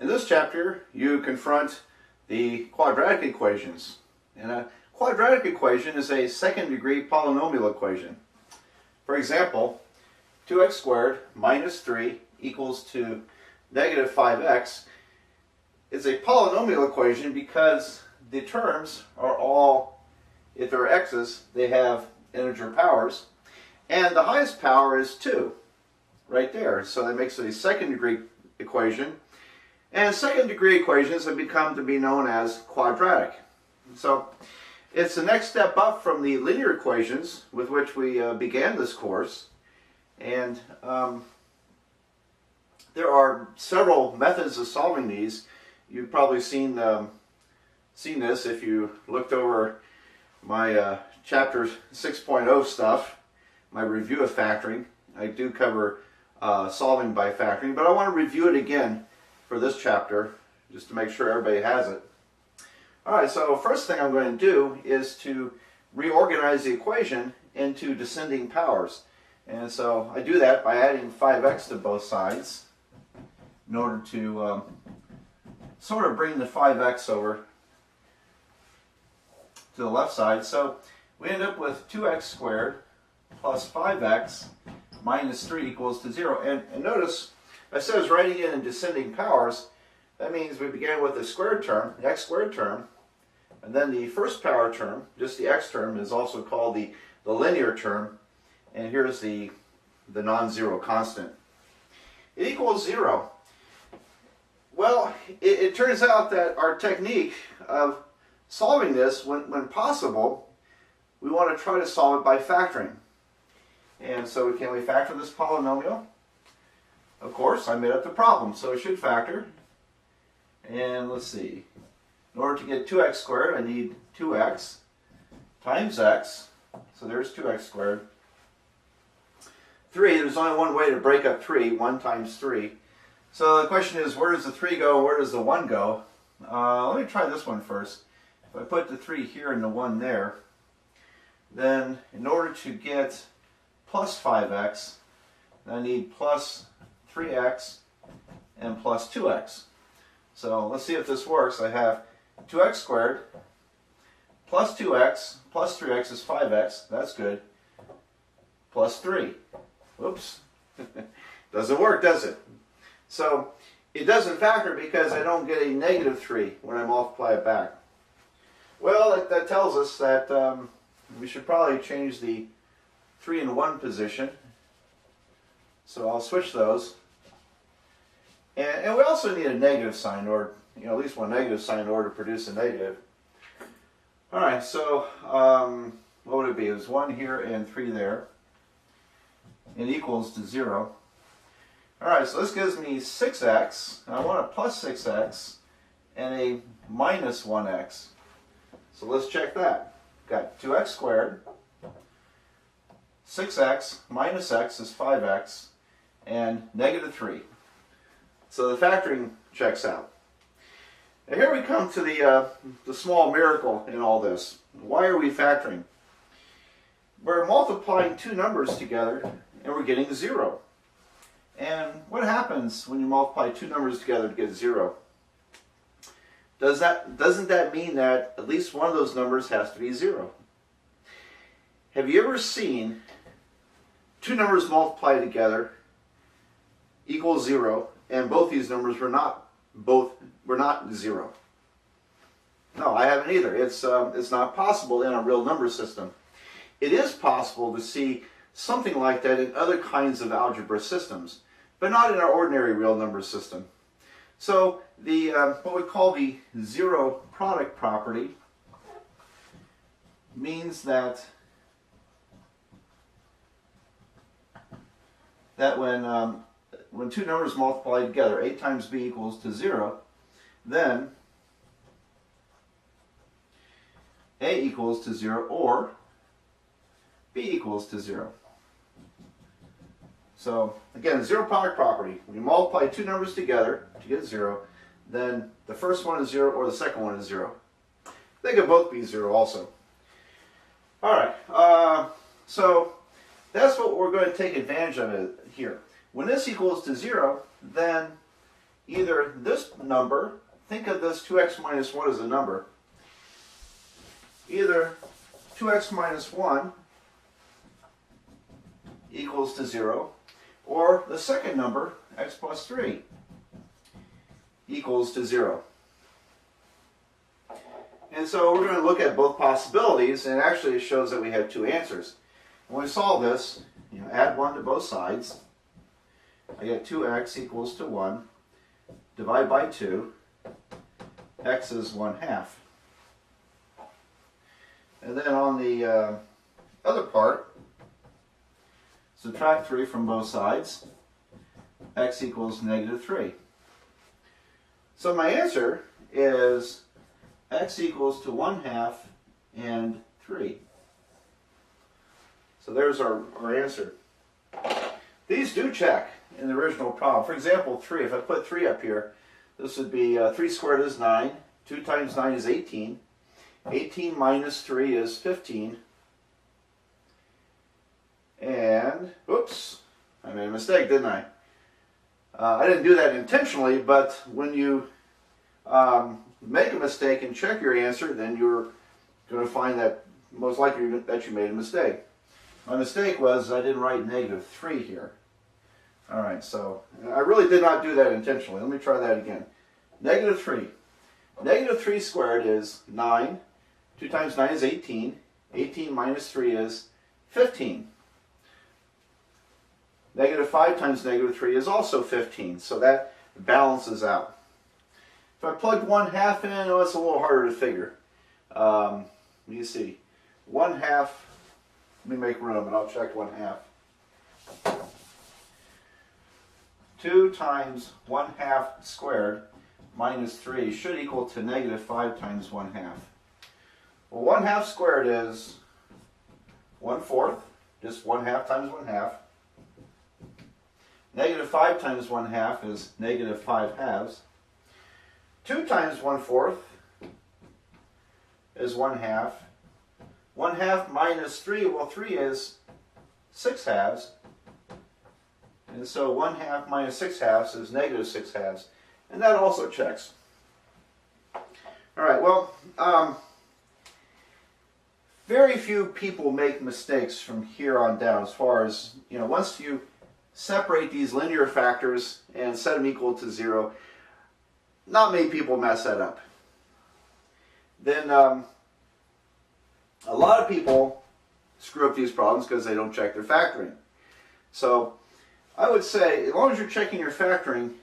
In this chapter, you confront the quadratic equations. And a quadratic equation is a second-degree polynomial equation. For example, 2x squared minus 3 equals to negative 5x is a polynomial equation because the terms are all, if they're x's, they have integer powers. And the highest power is 2, right there. So that makes it a second-degree equation. And second-degree equations have become to be known as quadratic. So it's the next step up from the linear equations with which we began this course. And there are several methods of solving these. You've probably seen this if you looked over my chapter 6.0 stuff, my review of factoring. I do cover solving by factoring, but I want to review it again for this chapter just to make sure everybody has it. Alright, so first thing I'm going to do is to reorganize the equation into descending powers. And so I do that by adding 5x to both sides in order to sort of bring the 5x over to the left side. So we end up with 2x squared plus 5x minus 3 equals to 0. And notice I says writing it in descending powers. That means we began with the squared term, the x squared term, and then the first power term, just the x term, is also called the linear term. And here's the non-zero constant. It equals 0. Well, it turns out that our technique of solving this, when possible, we want to try to solve it by factoring. And so can we factor this polynomial? Of course, I made up the problem, so it should factor. And let's see. In order to get 2x squared, I need 2x times x. So there's 2x squared. 3, there's only one way to break up 3, 1 times 3. So the question is, where does the 3 go and where does the 1 go? Let me try this one first. If I put the 3 here and the 1 there, then in order to get plus 5x, I need plus 3x and plus 2x. So let's see if this works. I have 2x squared plus 2x plus 3x is 5x. That's good. Plus 3. Whoops. Doesn't work, does it? So it doesn't factor because I don't get a negative 3 when I multiply it back. Well, that tells us that we should probably change the 3 and 1 position. So I'll switch those. And we also need a negative sign, or at least one negative sign in order to produce a negative. Alright, so what would it be? It was 1 here and 3 there. It equals to 0. Alright, so this gives me 6x. And I want a plus 6x and a minus 1x. So let's check that. Got 2x squared. 6x minus x is 5x. And negative 3. So the factoring checks out. And here we come to the small miracle in all this. Why are we factoring? We're multiplying two numbers together and we're getting 0. And what happens when you multiply two numbers together to get 0? Doesn't that mean that at least one of those numbers has to be 0? Have you ever seen two numbers multiplied together equals 0, and both these numbers were not 0? No, I haven't either. It's not possible in a real number system. It is possible to see something like that in other kinds of algebra systems, but not in our ordinary real number system. So the what we call the zero product property means that when two numbers multiply together, a times b equals to 0, then a equals to 0 or b equals to 0. So again, zero product property. When you multiply two numbers together to get 0, then the first one is 0 or the second one is 0. They could both be 0 also. Alright, so that's what we're going to take advantage of here. When this equals to 0, then either this number, think of this 2x minus 1 as a number, either 2x minus 1 equals to 0, or the second number, x plus 3, equals to 0. And so we're going to look at both possibilities, and actually it shows that we have two answers. When we solve this, add 1 to both sides. I get 2x equals to 1. Divide by 2. X is 1/2. And then on the other part, subtract 3 from both sides. X equals -3. So my answer is x equals to 1/2 and 3. So there's our answer. These do check in the original problem. For example, 3. If I put 3 up here, this would be 3 squared is 9. 2 times 9 is 18. 18 minus 3 is 15. And, oops, I made a mistake, didn't I? I didn't do that intentionally, but when you make a mistake and check your answer, then you're going to find that most likely that you made a mistake. My mistake was I didn't write -3 here. All right, so I really did not do that intentionally. Let me try that again. -3. -3 squared is 9. 2 times 9 is 18. 18 minus 3 is 15. -5 times -3 is also 15, so that balances out. If I plugged 1/2 in, oh, it's a little harder to figure. Let me see. 1/2, let me make room and I'll check 1/2. 2 times 1/2 squared minus 3 should equal to -5 times 1/2. Well, 1/2 squared is 1/4, just 1/2 times 1/2. -5 times 1/2 is -5/2. 2 times 1/4 is 1/2. 1/2 minus 3, well, 3 is 6/2. And so 1/2 minus 6/2 is -6/2. And that also checks. All right, well, very few people make mistakes from here on down as far as, once you separate these linear factors and set them equal to 0, not many people mess that up. Then a lot of people screw up these problems because they don't check their factoring. So I would say, as long as you're checking your factoring,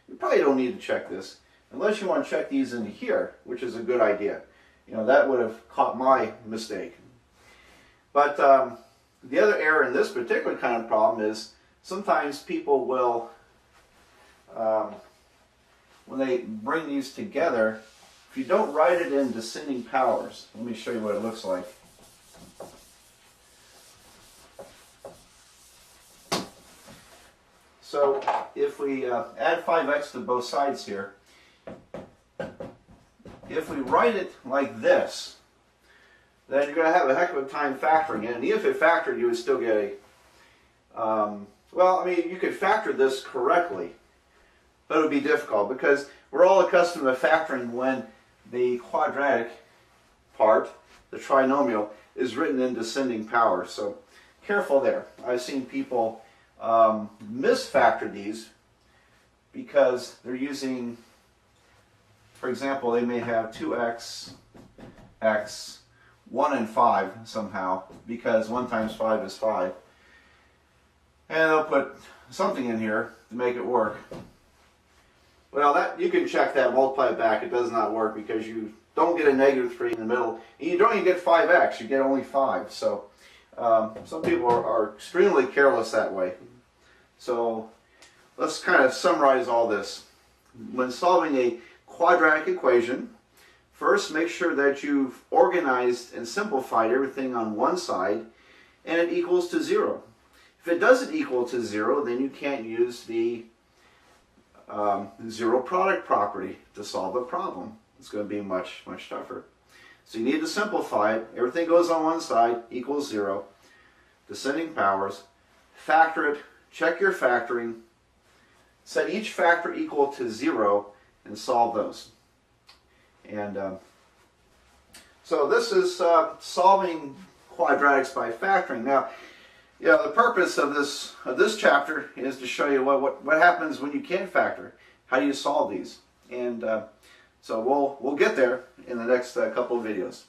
you probably don't need to check this, unless you want to check these into here, which is a good idea. That would have caught my mistake. But the other error in this particular kind of problem is sometimes people will, when they bring these together, if you don't write it in descending powers, let me show you what it looks like. So if we add 5x to both sides here, if we write it like this, then you're going to have a heck of a time factoring it. And even if it factored, you would still get a, well, I mean, you could factor this correctly, but it would be difficult because we're all accustomed to factoring when the quadratic part, the trinomial, is written in descending power. So careful there. I've seen people misfactor these because they're using, for example, they may have 2x, x, 1 and 5 somehow, because 1 times 5 is 5. And they'll put something in here to make it work. Well, that you can check that, multiply it back. It does not work because you don't get a -3 in the middle. And you don't even get 5x, you get only 5. So some people are extremely careless that way. So let's kind of summarize all this. When solving a quadratic equation, first make sure that you've organized and simplified everything on one side and it equals to 0. If it doesn't equal to 0, then you can't use the zero product property to solve the problem. It's going to be much, much tougher. So you need to simplify it. Everything goes on one side, equals 0. Descending powers. Factor it. Check your factoring. set each factor equal to 0 and solve those. And so this is solving quadratics by factoring. Now, the purpose of this chapter is to show you what happens when you can't factor. How do you solve these? And so we'll get there in the next couple of videos.